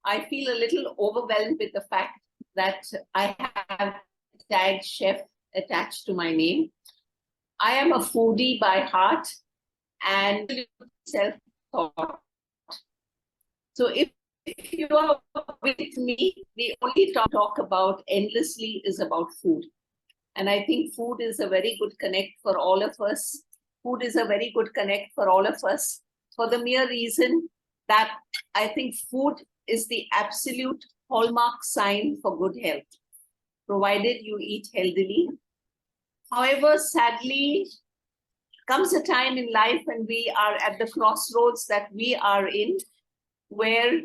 I feel a little overwhelmed with the fact that I have tag chef attached to my name. I am a foodie by heart and self-taught. So if you are with me, the only talk about endlessly is about food. And I think food is a very good connect for all of us. Food is a very good connect for all of us for the mere reason that I think food is the absolute hallmark sign for good health, provided you eat healthily. However, sadly, comes a time in life when we are at the crossroads that we are in, where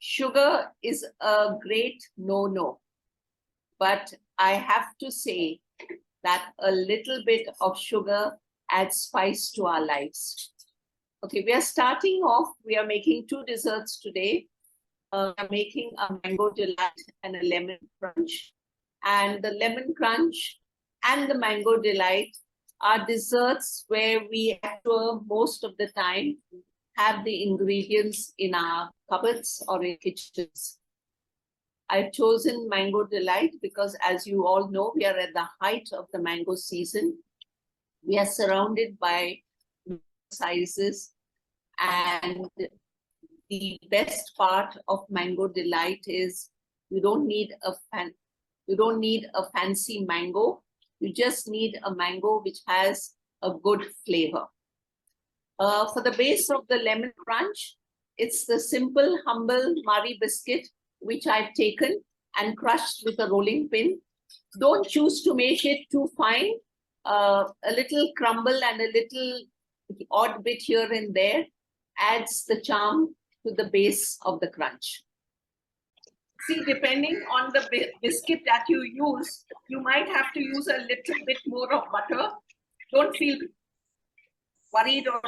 sugar is a great no-no. But I have to say that a little bit of sugar adds spice to our lives. Okay, we are starting off, we are making two desserts today. We are making a mango delight and a lemon crunch. And the lemon crunch and the mango delight are desserts where we actually most of the time have the ingredients in our cupboards or in kitchens. I've chosen mango delight because, as you all know, we are at the height of the mango season. We are surrounded by sizes, and the best part of mango delight is you don't need a fancy mango. You just need a mango which has a good flavor. For the base of the lemon crunch, it's the simple, humble Marie biscuit, which I've taken and crushed with a rolling pin. Don't choose to make it too fine. A little crumble and a little odd bit here and there adds the charm to the base of the crunch. See, depending on the biscuit that you use, you might have to use a little bit more of butter. Don't feel worried or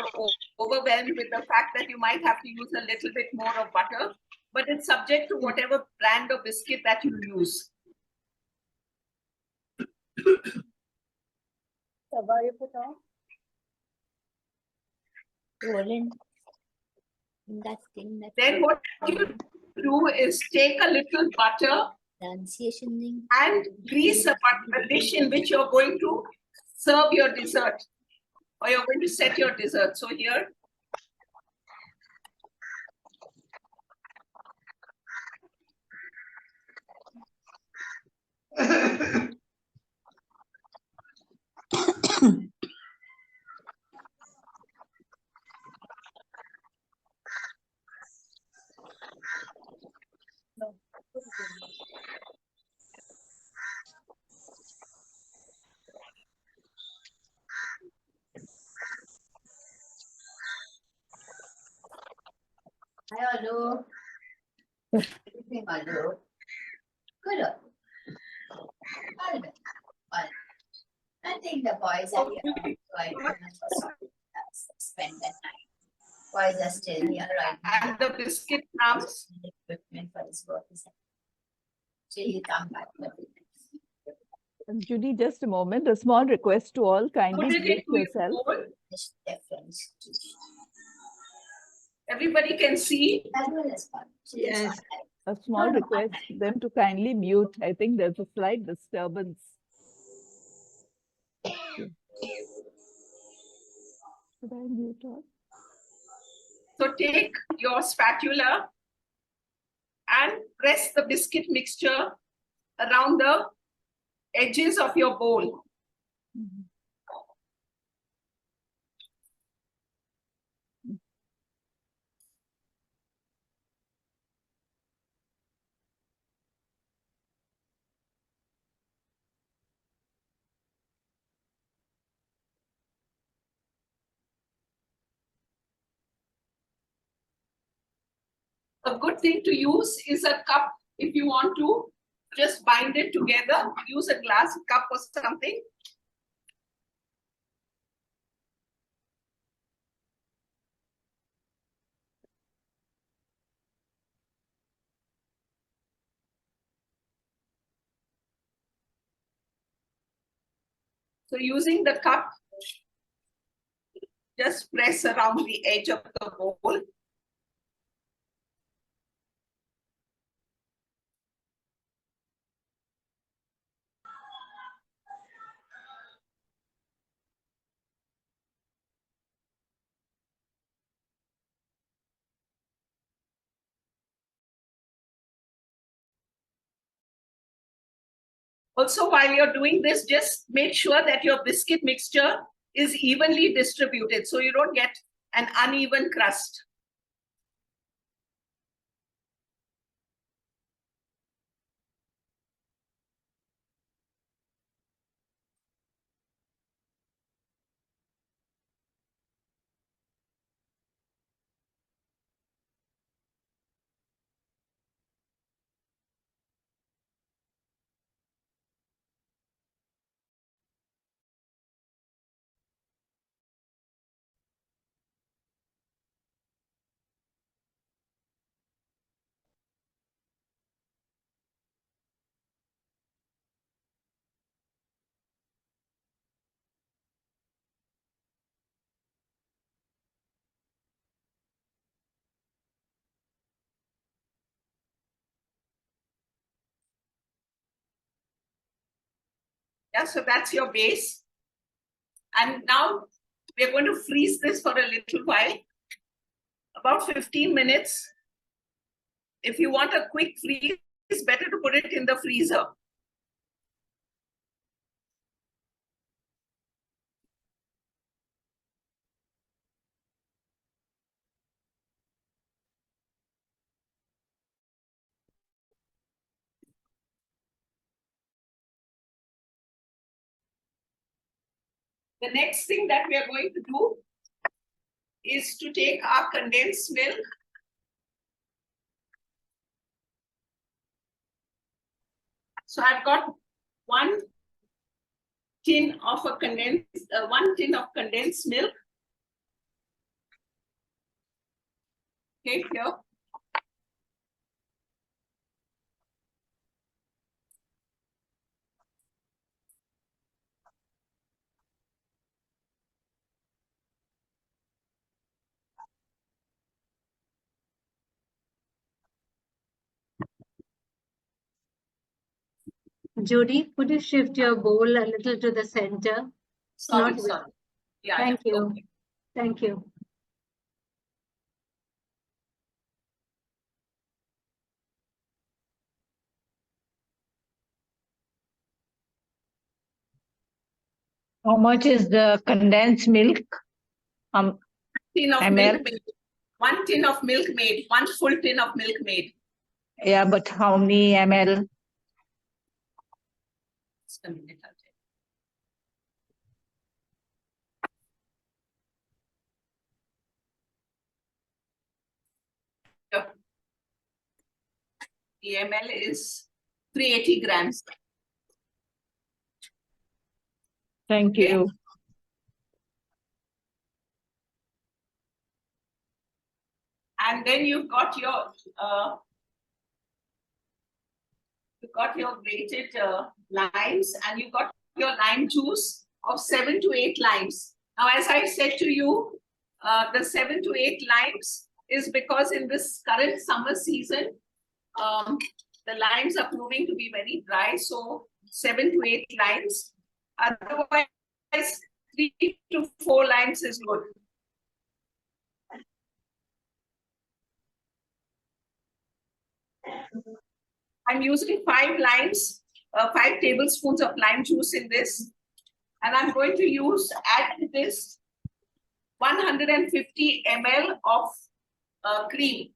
overwhelmed with the fact that you might have to use a little bit more of butter, but it's subject to whatever brand of biscuit that you use. Then what you do is take a little butter and grease a dish in which you're going to serve your dessert, or you're going to set your dessert. So here, Hello. Hello. Good. I think the boys are here, so I cannot spend the night. Boys are still here right now. and the biscuit crumbs. Equipment for this work is till you come back. Judy, just a moment. A small request to all. Kindly mute yourself. Everybody can see. As well as fun. Yes. A small request them to kindly mute. I think there's a slight disturbance. Should I mute her? So take your spatula and press the biscuit mixture around the edges of your bowl. A good thing to use is a cup if you want to just bind it together. Use a glass cup or something. So using the cup, just press around the edge of the bowl. Also, while you're doing this, just make sure that your biscuit mixture is evenly distributed so you don't get an uneven crust. Yeah, so that's your base. And now we're going to freeze this for a little while, about 15 minutes. If you want a quick freeze, it's better to put it in the freezer. The next thing that we are going to do is to take our condensed milk. So I've got one tin of condensed milk. Okay, here. Judy, could you shift your bowl a little to the center? Sorry, Not with- sorry. Yeah, Thank yeah, you. okay. Thank you. How much is the condensed milk? Tin of ml? milk made. 1 tin of milk made. 1 full tin of milk made. Yeah, but how many ml? Just a minute, I'll tell you. The ml is 380 grams. Thank Okay. you. And then you've got your grated limes, and you've got your lime juice of 7 to 8 limes. Now, as I said to you, the 7 to 8 limes is because in this current summer season, the limes are proving to be very dry. So 7 to 8 limes. Otherwise, 3 to 4 limes is good. I'm using 5 limes, 5 tablespoons of lime juice in this. And I'm going to add this 150 ml of cream.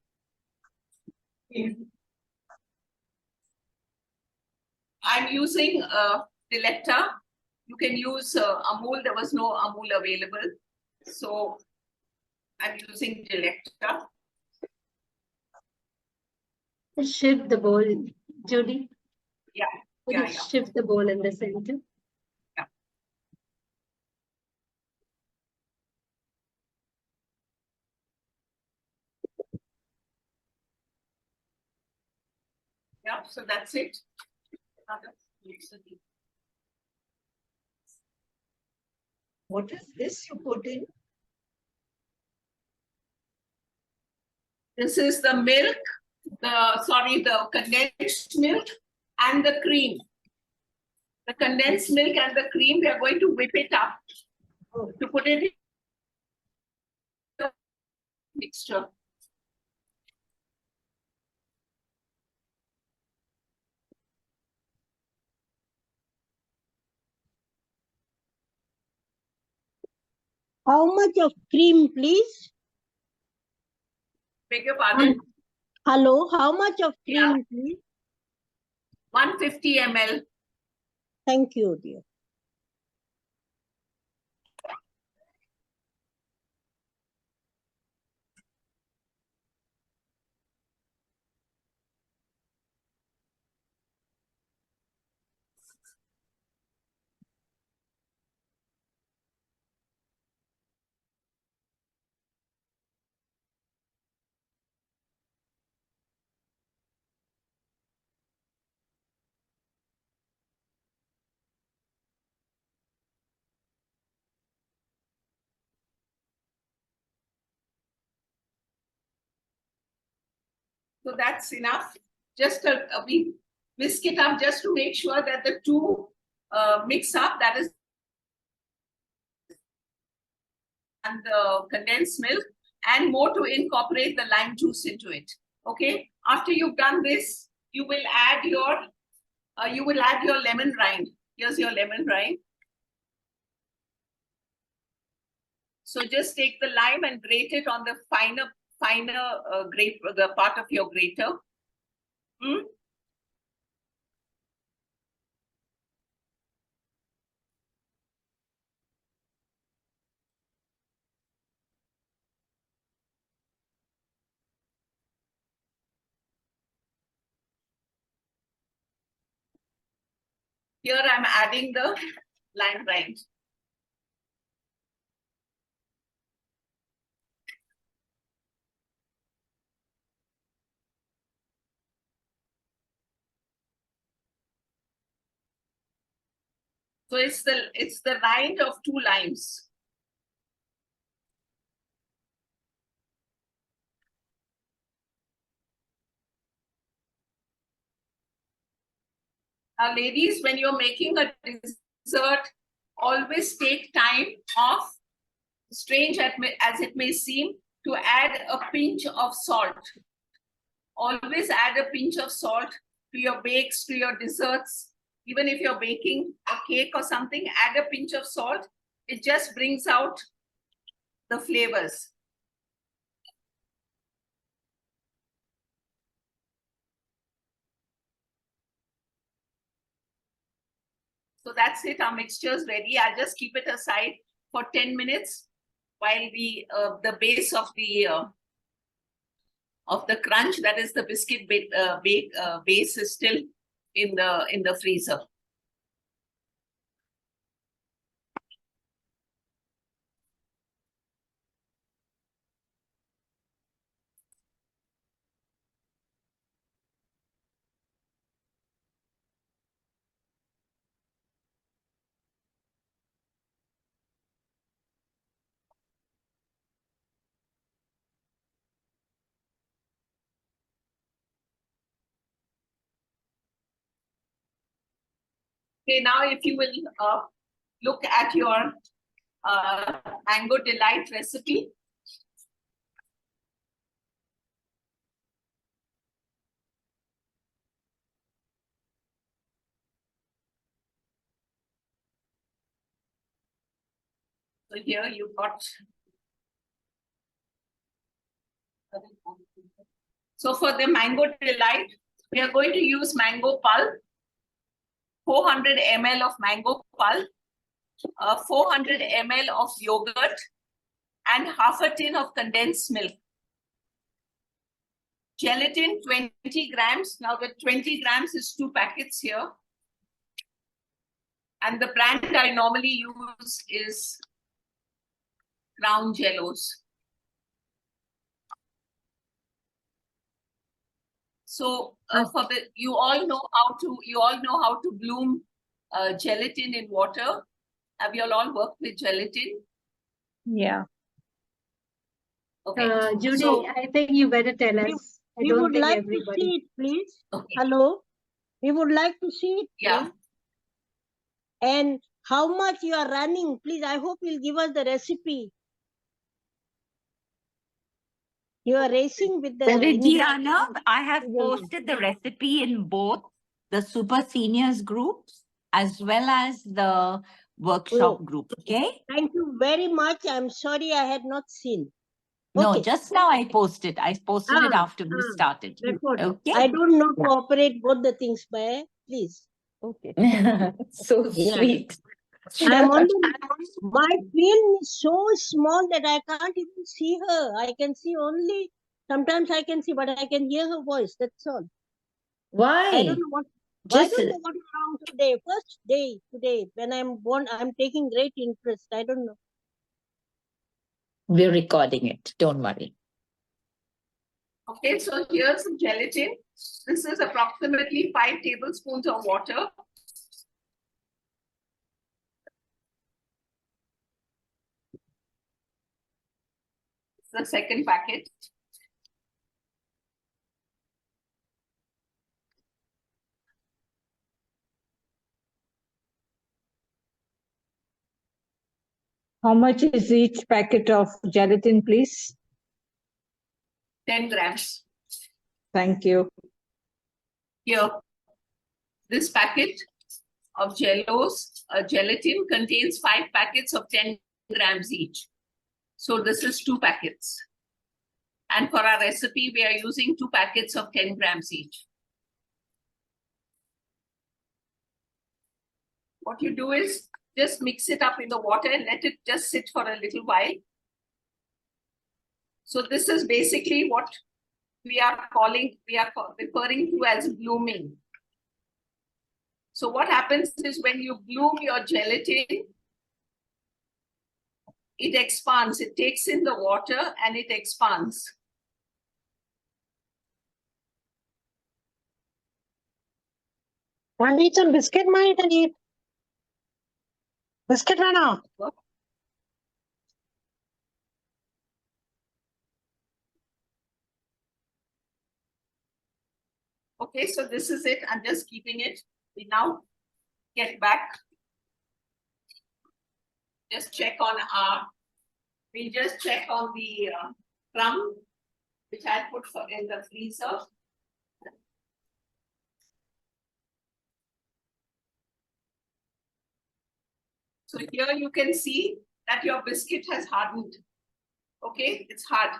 I'm using Delecta. You can use Amul. There was no Amul available. So I'm using Delecta. Shift the bowl, Judy. Yeah, Could yeah, you yeah. shift the bowl in the center? Yeah, so that's it. What is this you put in? This is the milk, the condensed milk and the cream. The condensed milk and the cream, we are going to whip it up to put it in the mixture. How much of cream, please? Beg your pardon? Hello, how much of Yeah. cream, please? 150 ml. Thank you, dear. So that's enough. Just we whisk it up just to make sure that the two mix up. That is, and the condensed milk, and more to incorporate the lime juice into it. Okay. After you've done this, you will add your lemon rind. Here's your lemon rind. So just take the lime and grate it on the finer grate, the part of your grater. Here I'm adding the lime rind. So it's the rind of 2 limes. Ladies, when you're making a dessert, always take time off, strange as it may seem, to add a pinch of salt. Always add a pinch of salt to your bakes, to your desserts. Even if you're baking a cake or something, add a pinch of salt. It just brings out the flavors. So that's it, our mixture is ready. I'll just keep it aside for 10 minutes while the base of the crunch, that is the biscuit base, is still in the freezer. Okay, now if you will look at your mango delight recipe. So here you've got. So for the mango delight, we are going to use mango pulp, 400 ml of mango pulp, 400 ml of yogurt, and half a tin of condensed milk. Gelatin, 20 grams. Now the 20 grams is 2 packets here. And the brand I normally use is Crown Jellos. So you all know how to bloom gelatin in water. Have you all worked with gelatin? Yeah. Okay. Judy, So, I think you better tell us. I We don't would think like everybody. to see it, please. okay. Hello? We would like to see it. Yeah. Please. And how much you are running, please. I hope you'll give us the recipe. You are racing with the. Diana, I have Yeah. posted the recipe in both the super seniors groups as well as the workshop Oh. group. Okay. Thank you very much. I'm sorry I had not seen. No, Okay. just now I posted. I posted it after we started. That's what. Okay. I don't know cooperate both the things, but please. Okay. So Yeah. sweet. I'm on my film is so small that I can't even see her. I can see only sometimes I can see, but I can hear her voice. That's all. Why? I don't know what. Just I don't know what is wrong today. First day today when I'm born, I'm taking great interest. I don't know. we're recording it. Don't worry. Okay, so here's some gelatin. This is approximately 5 tablespoons of water. The second packet. How much is each packet of gelatin, please? 10 grams. Thank you. Here, this packet of gelatin contains 5 packets of 10 grams each. So this is 2 packets. And for our recipe, we are using 2 packets of 10 grams each. What you do is just mix it up in the water and let it just sit for a little while. So this is basically what we are referring to as blooming. So what happens is when you bloom your gelatin, it expands, it takes in the water and it expands. Want to eat some biscuit, ma? Eat and eat. Biscuit, Rana. Okay, so this is it. I'm just keeping it. We now get back. Just check on we just check on the crumb, which I put in the freezer. So here you can see that your biscuit has hardened. Okay, it's hard.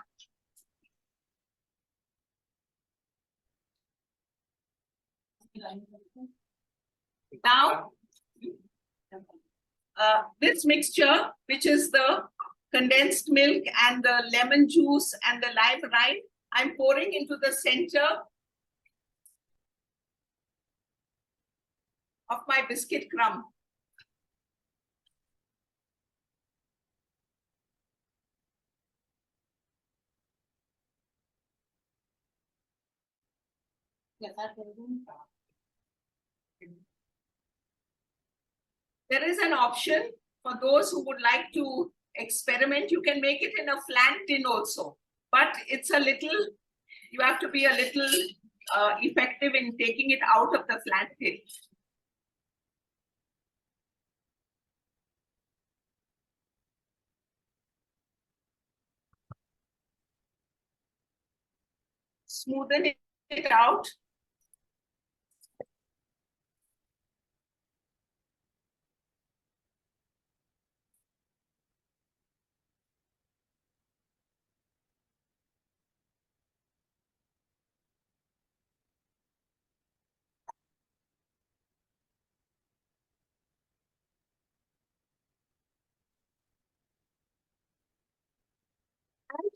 Now, this mixture, which is the condensed milk and the lemon juice and the lime rind, I'm pouring into the center of my biscuit crumb. There is an option for those who would like to experiment. You can make it in a flat tin also, but it's a little, you have to be a little effective in taking it out of the flat tin. Smoothen it out.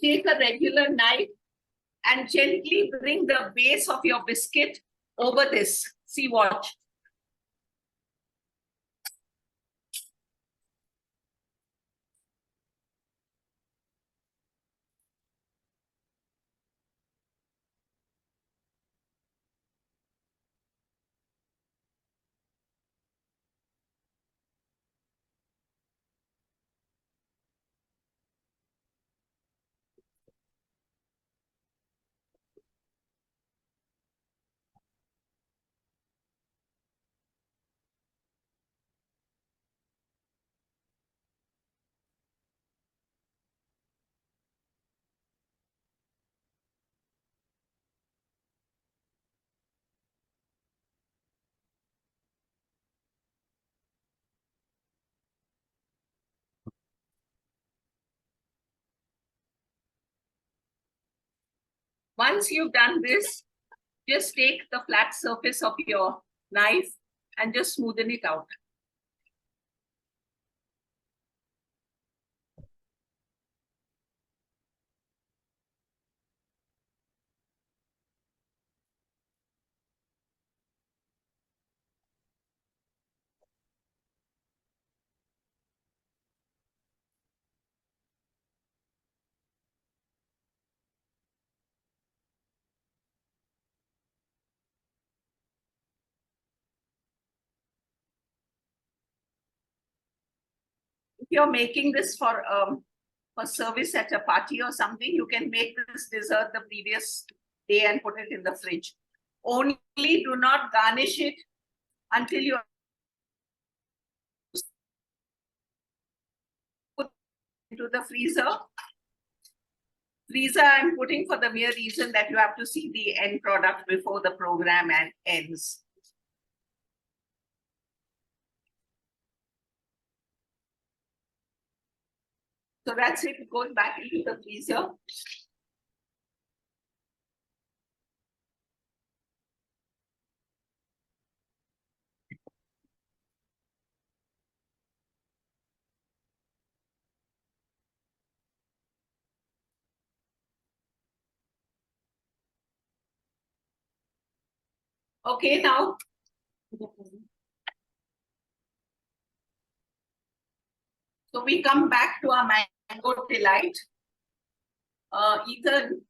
Take a regular knife and gently bring the base of your biscuit over this. See, watch. Once you've done this, just take the flat surface of your knife and just smoothen it out. If you're making this for service at a party or something, you can make this dessert the previous day and put it in the fridge. Only do not garnish it until you put it into the freezer. Freezer I'm putting for the mere reason that you have to see the end product before the program ends. So that's it, it goes back into the freezer. Okay, now. So we come back to our mango delight. Ethan.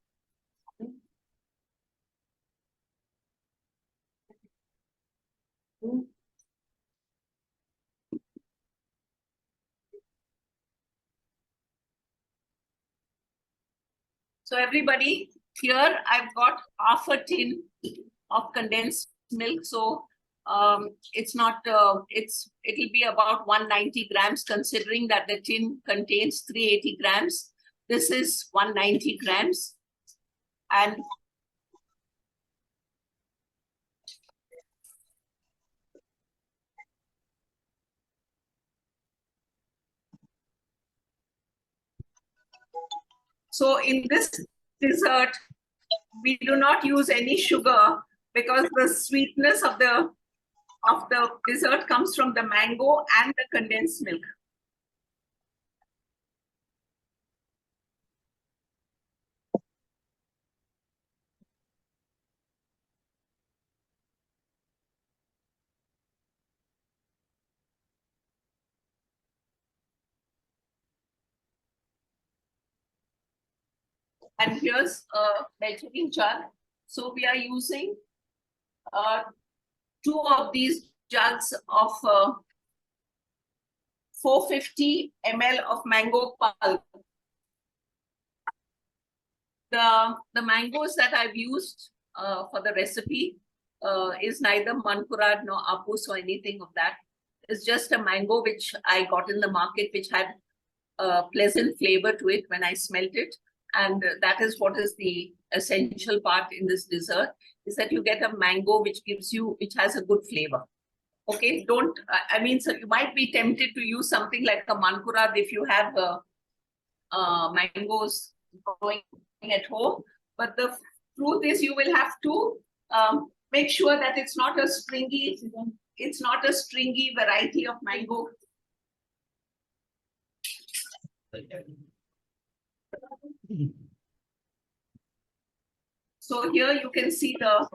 So everybody, here I've got half a tin of condensed milk. So it's not, it'll be about 190 grams considering that the tin contains 380 grams. This is 190 grams. And so in this dessert, we do not use any sugar because the sweetness of the dessert comes from the mango and the condensed milk. And here's a measuring jug. So we are using 2 of these jugs of 450 ml of mango pulp. The mangoes that I've used for the recipe is neither Mankurad nor Apus or anything of that. It's just a mango which I got in the market, which had a pleasant flavor to it when I smelt it. And that is what is the essential part in this dessert, is that you get a mango which has a good flavor. Okay, I mean, so you might be tempted to use something like a Mankurad if you have mangoes growing at home. But the truth is you will have to make sure that it's not a stringy variety of mango. So here you can see the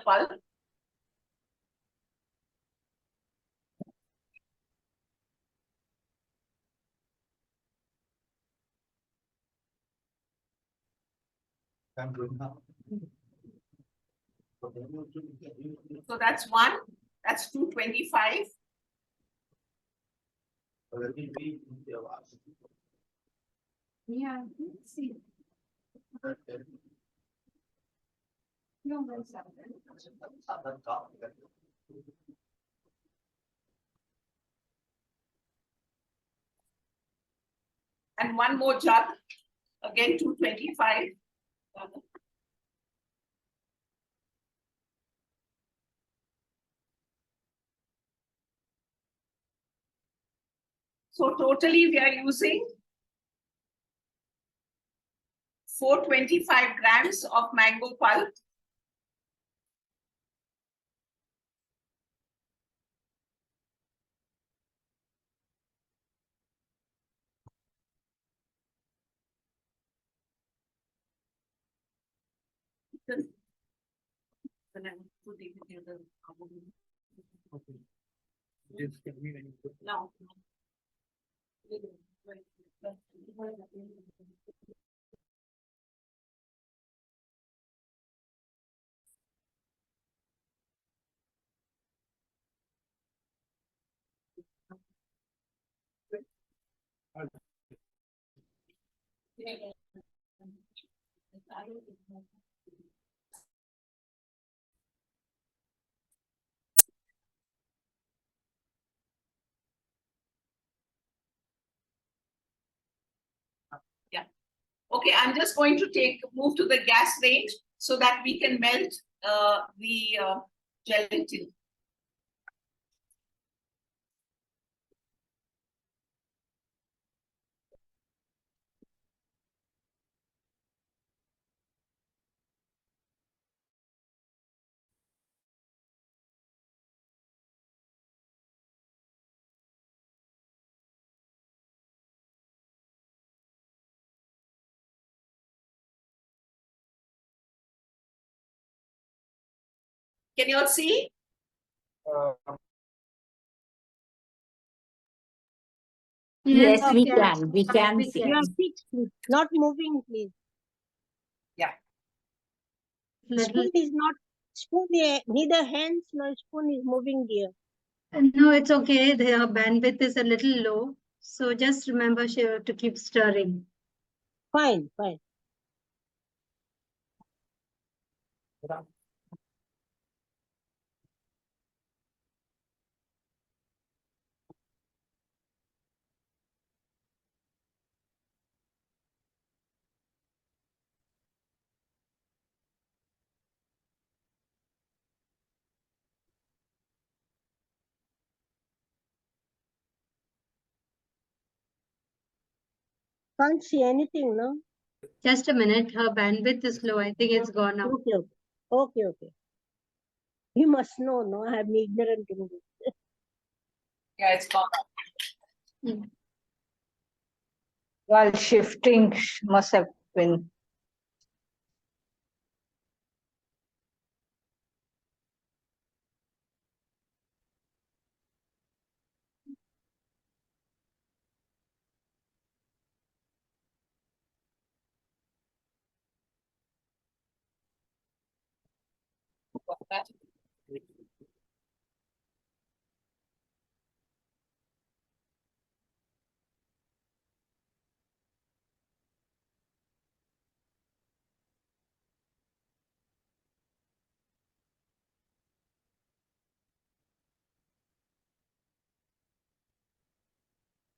pulp. So that's one. That's 225. Yeah, let's see. No, that's not. And one more jug, again 225. So totally we are using 425 grams of mango pulp. No. Yeah. Okay, I'm just going to move to the gas range so that we can melt the gelatin. Can you all see? Yes, Yes, we we can. We can We see. can. You are fixed, please. Not moving, please. Little, Spoon is not, spoon, neither hands nor spoon is moving, dear. no, it's okay. The bandwidth is a little low. So just remember to keep stirring. Fine, fine. Can't see anything, no? Just a minute. Her bandwidth is low. I think it's gone up. Okay, okay. Okay, okay. You must know, no? I am ignorant in this. Yeah, it's gone. While shifting must have been.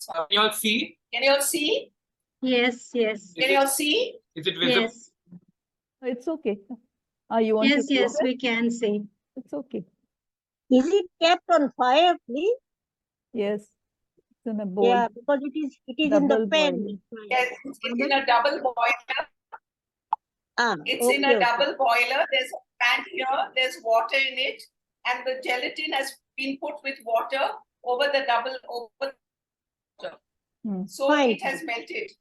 Can you all see? Can you all see? Yes, yes. Can you all see? Is it visible? Yes. It's okay. You want Yes, to yes, close it? we can see. It's okay. Is it kept on fire, please? Yes. It's in a bowl. Yeah, because it is in the Double pan. boiling. Yes, it's in a double boiler. Ah, It's okay, in a okay. double boiler. There's a pan here, there's water in it, and the gelatin has been put with water over the double over. Hmm. So Fine, it has melted.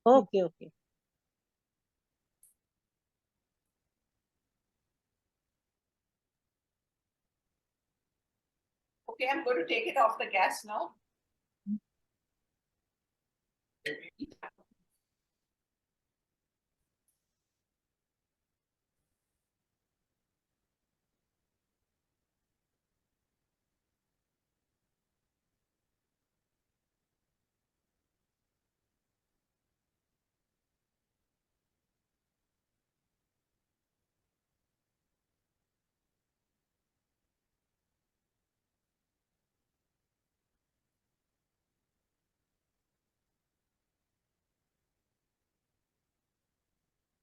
Okay, okay. Okay, I'm going to take it off the gas now.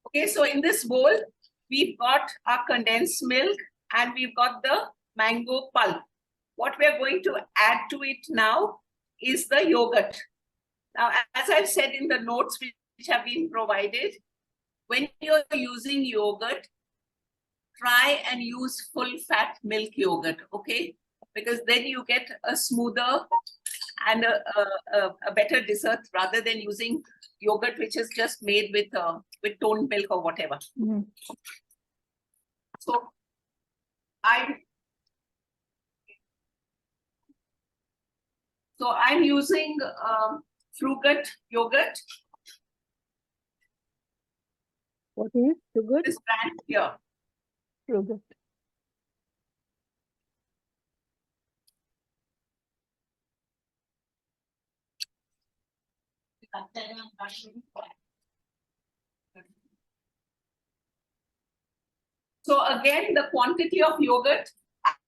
Okay, so in this bowl, we've got our condensed milk and we've got the mango pulp. What we're going to add to it now is the yogurt. Now, as I've said in the notes, have been provided. When you're using yogurt, try and use full fat milk yogurt, okay? Because then you get a smoother and a better dessert rather than using yogurt which is just made with toned milk or whatever. Mm. So I'm using Frugat yogurt, What is so good? this brand here. Yogurt. So again, the quantity of yogurt,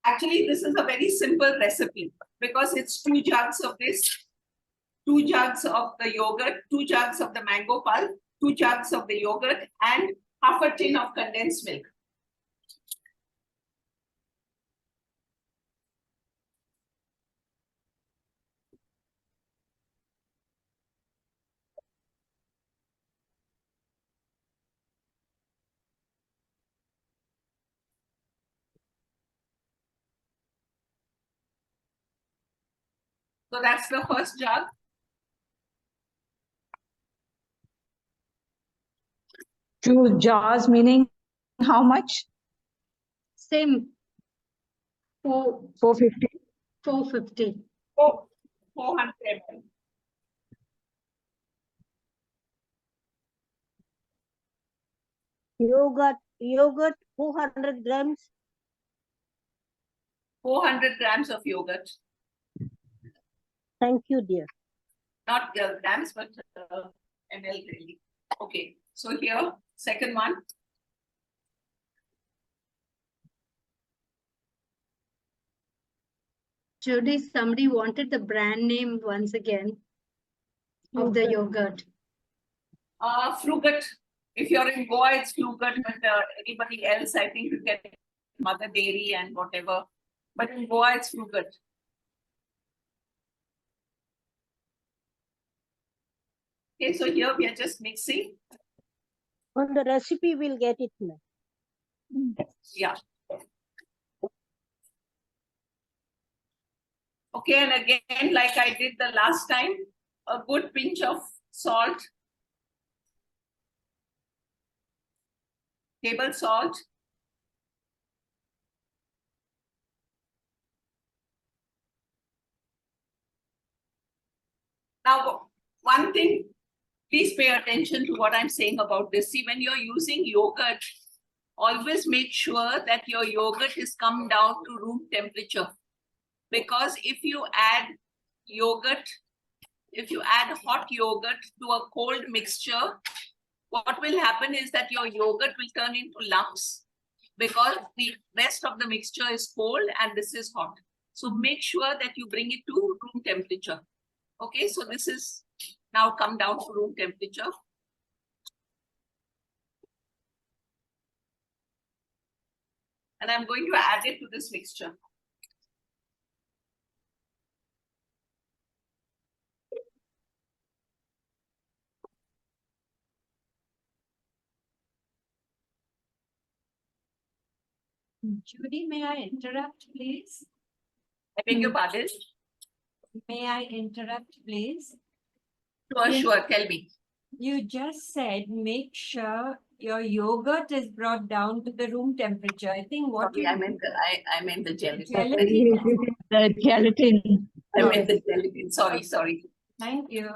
actually this is a very simple recipe because it's 2 jugs of this, 2 jugs of the yogurt, 2 jugs of the mango pulp, 2 jugs of the yogurt, and half a tin of condensed milk. So that's the first jug. Two jars meaning how much? Same. 450. 450. 400 ml. Yogurt 400 grams. 400 grams of yogurt. Thank you, dear. Not grams, but ml really. Okay, so here, second one. Judy, somebody wanted the brand name once again of the yogurt. Frugat. If you're in Goa, it's Frugat, but anybody else, I think you get Mother Dairy and whatever. But in Goa, it's Frugat. Okay, so here we are just mixing. On the recipe, we'll get it now. Yeah. Okay, and again, like I did the last time, a good pinch of salt, table salt. Now, one thing, please pay attention to what I'm saying about this. See, when you're using yogurt, always make sure that your yogurt is come down to room temperature. Because if you add yogurt, if you add hot yogurt to a cold mixture, what will happen is that your yogurt will turn into lumps because the rest of the mixture is cold and this is hot. So make sure that you bring it to room temperature. Okay, so this is now come down to room temperature. And I'm going to add it to this mixture. Judy, may I interrupt, please? I beg your pardon? May I interrupt, please? Sure, sure, tell me. You just said make sure your yogurt is brought down to the room temperature. I think what Sorry, you I meant the gelatin. Gelatin. The gelatin. I meant the gelatin. Sorry, sorry. Thank you.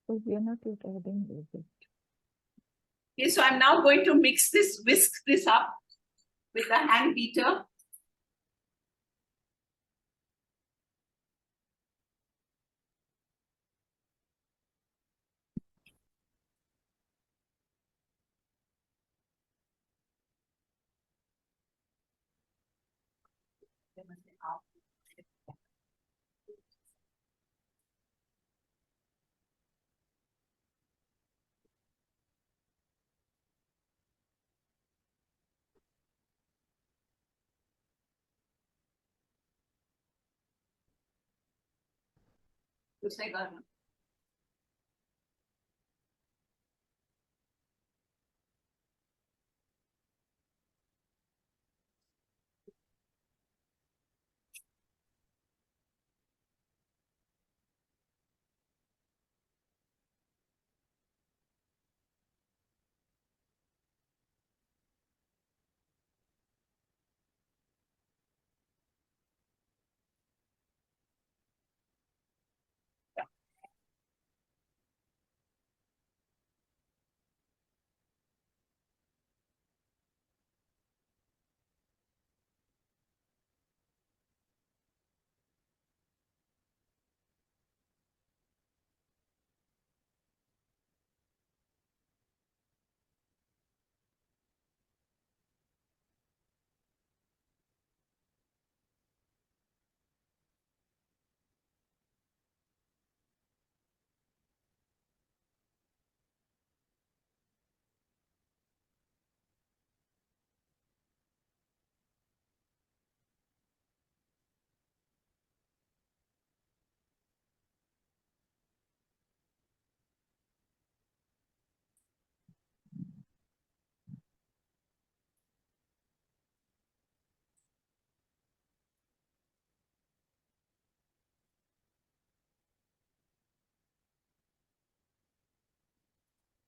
So we are not yet adding yogurt. Okay, so I'm now going to whisk this up with a hand beater. दूसरे का ना।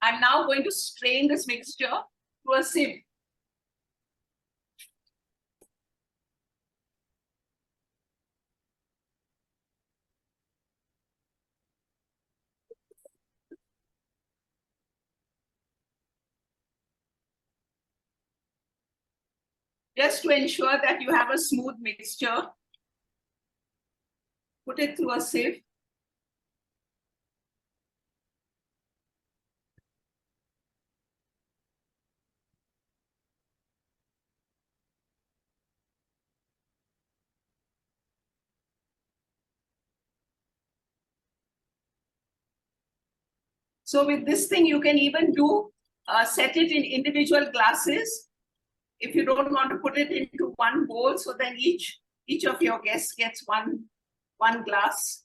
I'm now going to strain this mixture through a sieve. Just to ensure that you have a smooth mixture, put it through a sieve. So with this thing, you can even do set it in individual glasses. If you don't want to put it into one bowl, so then each of your guests gets one glass.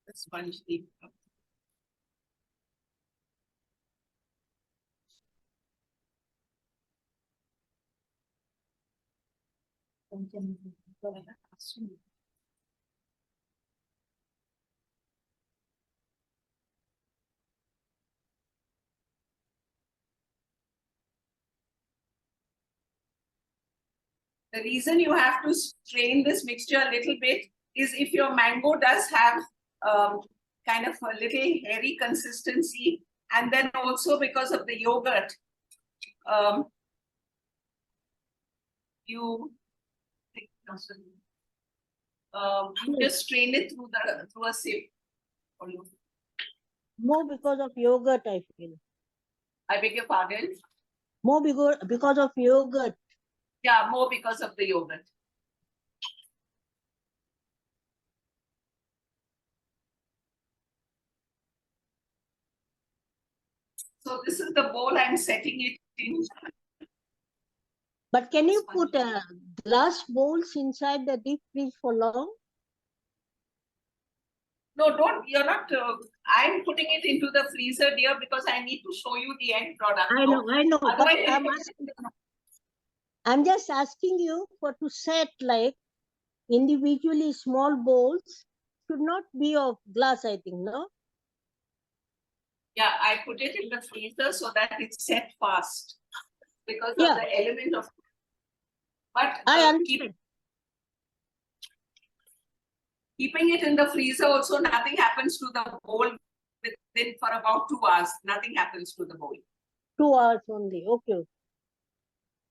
The sponge leaf. The reason you have to strain this mixture a little bit is if your mango does have kind of a little hairy consistency, and then also because of the yogurt, you just strain it through a sieve. More because of yogurt, I feel. I beg your pardon? More because of yogurt. Yeah, more because of the yogurt. So this is the bowl I'm setting it in. But can you put glass bowls inside the deep freeze for long? No, don't. You're not. I'm putting it into the freezer, dear, because I need to show you the end product. I know, but Otherwise, I'm just asking you for to set like individually small bowls should not be of glass, I think, no? yeah, I put it in the freezer so that it's set fast because of Yeah. the element of. But I understand. keeping it in the freezer also, nothing happens to the bowl within for about 2 hours. Nothing happens to the bowl. 2 hours only, okay.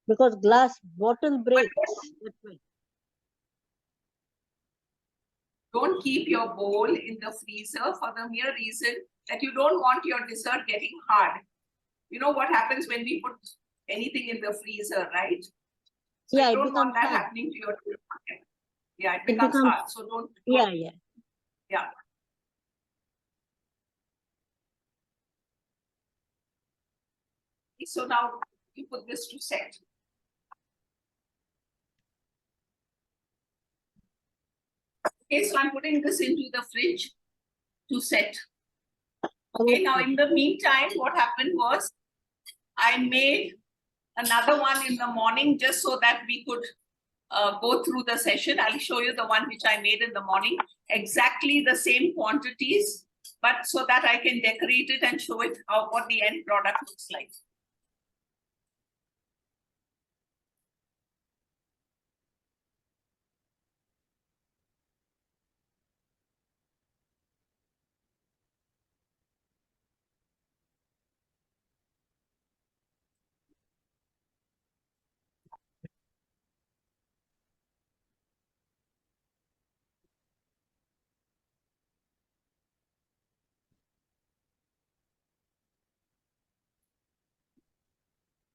Because glass bottle breaks. That's why. Don't keep your bowl in the freezer for the mere reason that you don't want your dessert getting hard. You know what happens when we put anything in the freezer, right? So Yeah, you it don't want becomes that hard. happening to your dessert. Yeah, it It becomes becomes- hard. So don't. Yeah. Yeah. So now you put this to set. Okay, so I'm putting this into the fridge to set. Okay, now in the meantime, what happened was I made another one in the morning just so that we could go through the session. I'll show you the one which I made in the morning, exactly the same quantities, but so that I can decorate it and show it what the end product looks like.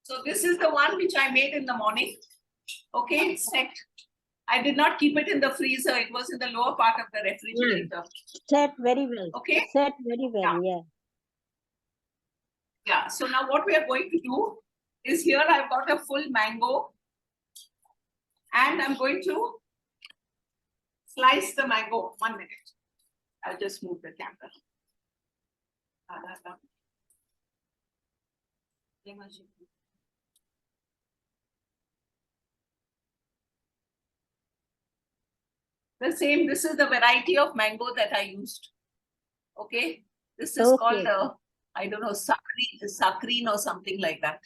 So this is the one which I made in the morning. Okay, it's set. I did not keep it in the freezer. It was in the lower part of the refrigerator. Set very well. Okay. Set very well, yeah. Yeah, so now what we are going to do is here I've got a full mango and I'm going to slice the mango. 1 minute. I'll just move the camera. The same, this is the variety of mango that I used. Okay, this is called I don't know, saccharine or something like that.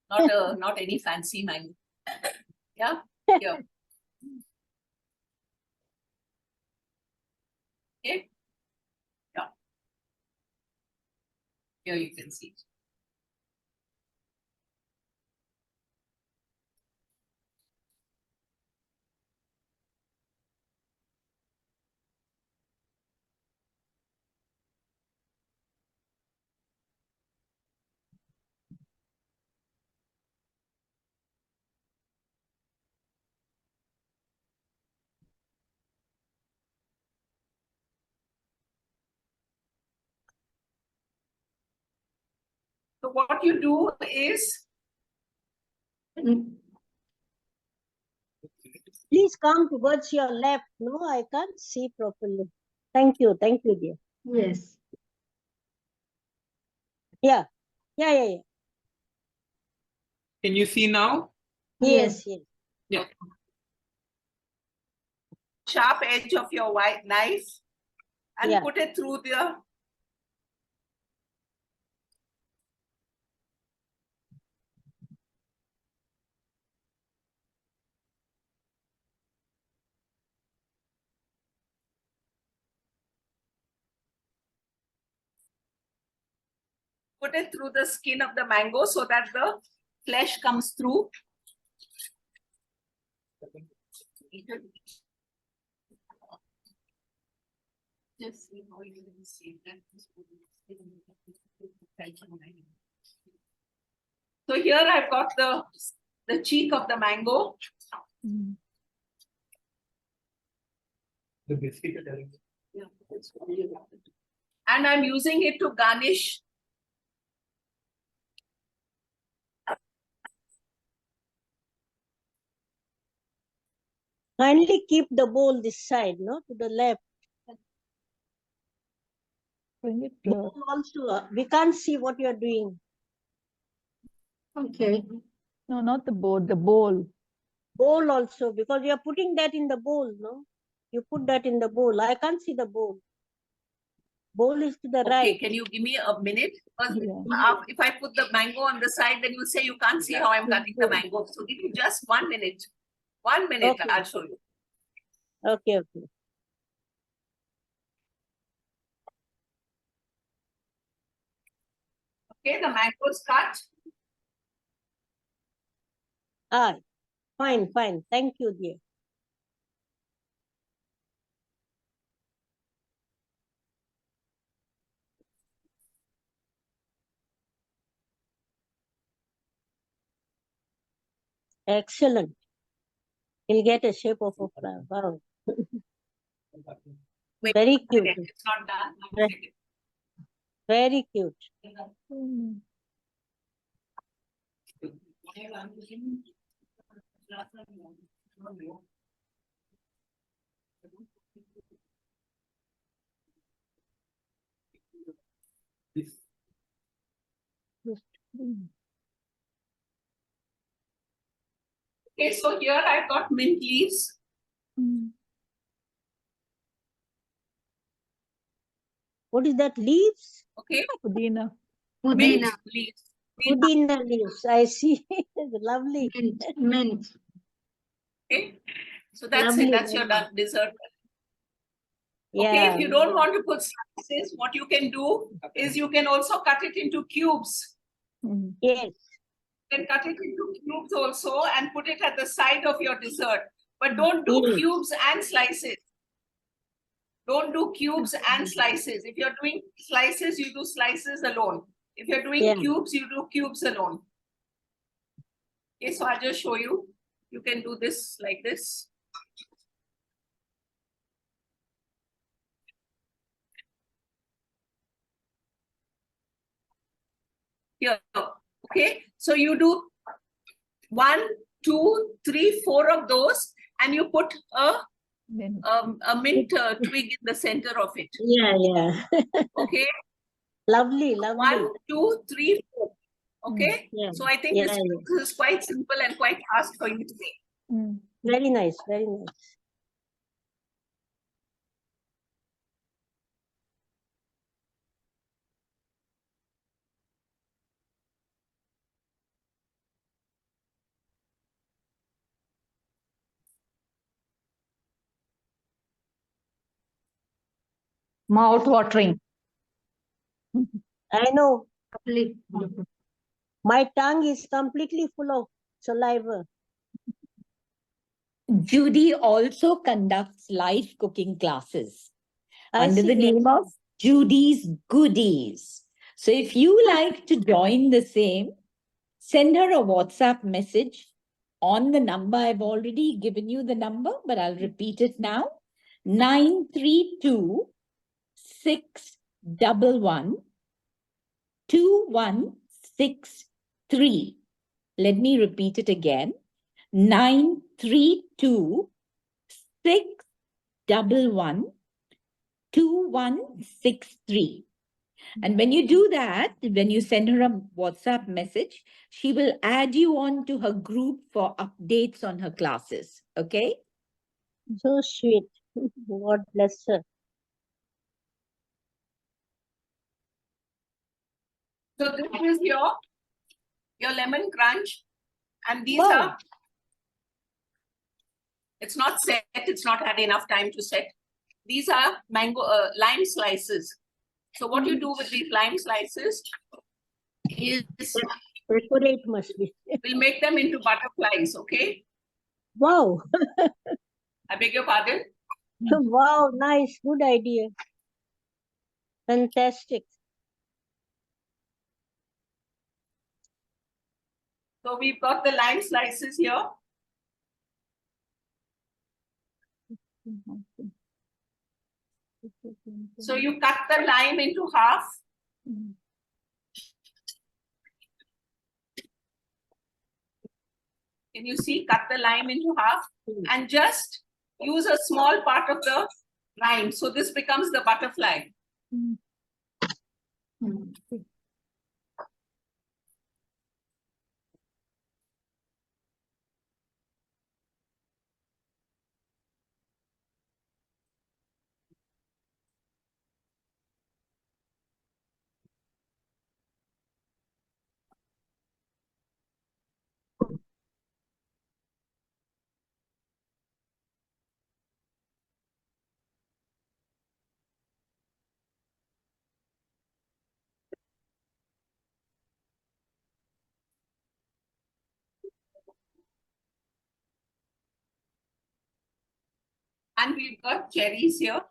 Not any fancy mango. Yeah, here. Okay. Yeah. Here you can see it. So what you do is, Please come towards your left. No, I can't see properly. Thank you, dear. Yes. Yeah. Can you see now? Yes. Yeah. sharp edge of your white knife and put it through the put it through the skin of the mango so that the flesh comes through. Just see how you can see that. So here I've got the cheek of the mango. Mm. Yeah, and I'm using it to garnish. Kindly keep the bowl this side, no, to the left. Bring it Bowl also, we can't see what you're doing. Okay. no, not the board, the bowl. Bowl also, because you're putting that in the bowl, no? You put that in the bowl. I can't see the bowl. Bowl is to the Okay, right. can you give me a minute? Because Yeah. if I put the mango on the side, then you say you can't see how I'm cutting the mango. So give me just 1 minute. 1 minute, Okay. I'll show you. Okay, okay. Okay, the mango is cut. Ah, fine, fine. Thank you, dear. Excellent. He'll get a shape of a flower. Wow. Wait, Very wait, cute. it's not done. Ve- Very cute. Mm. Mm. Okay, so here I've got mint leaves. Mm. What is that? Leaves? Okay, Pudina. mint Pudina, leaves. Pudina leaves. I see. Lovely. mint. Okay, so that's Lovely, it. That's your lovely. done dessert. Okay, Yeah. if you don't want to put slices, what you can do is you can also cut it into cubes. Mm. Yes. You can cut it into cubes also and put it at the side of your dessert. But don't do Yes. cubes and slices. Don't do cubes and slices. If you're doing slices, you do slices alone. If you're doing Yeah. cubes, you do cubes alone. Okay, so I'll just show you. You can do this like this. Here, okay. So you do 1, 2, 3, 4 of those, and you put Mint. a mint twig in the center of it. Yeah, yeah. Okay, Lovely, lovely. 1, 2, 3, 4. Okay, Yeah. so I think Yeah, this yeah. is quite simple and quite fast for you to make. Mm. Very nice, very nice. Mouth watering. I know. Lovely. My tongue is completely full of saliva. Judy also conducts live cooking classes I under the see, yes. name of Judy's Goodies. So if you like to join the same, send her a WhatsApp message on the number. I've already given you the number, but I'll repeat it now. 932 611 2163. Let me repeat it again. 932 611 2163. And when you do that, when you send her a WhatsApp message, she will add you on to her group for updates on her classes. Okay? So sweet. God bless her. So this is your lemon crunch, and these Wow. are. It's not set. It's not had enough time to set. These are mango lime slices. So what you do with these lime slices is, Decorate must be. we'll make them into butterflies, okay? Wow. I beg your pardon? Wow, nice. Good idea. Fantastic. So we've got the lime slices here. So you cut the lime into half. Can you see? Cut the lime into half and just use a small part of the lime. So this becomes the butterfly. And we've got cherries here.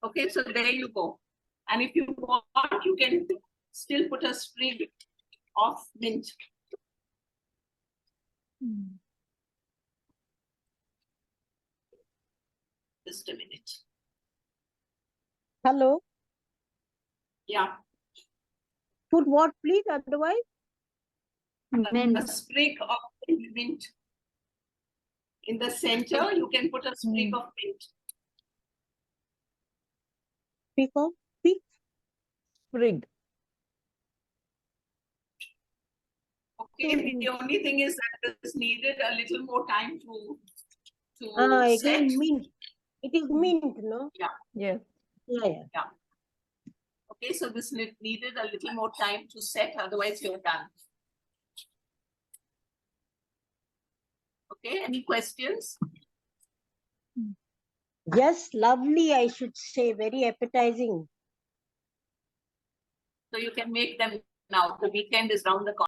Okay, so there you go. And if you want, you can still put a sprig of mint. Just a minute. Hello. Yeah, Put what, please? Otherwise, a sprig of mint. In the center, you can put a sprig of mint. speak of, speak. Sprig. Okay, the only thing is that this needed a little more time to It set. is mint. It is mint, no? Yes. Yeah. Okay, so this needed a little more time to set, otherwise you're done. Okay, any questions? Yes, lovely, I should say. Very appetizing. So you can make them now. The weekend is round the corner.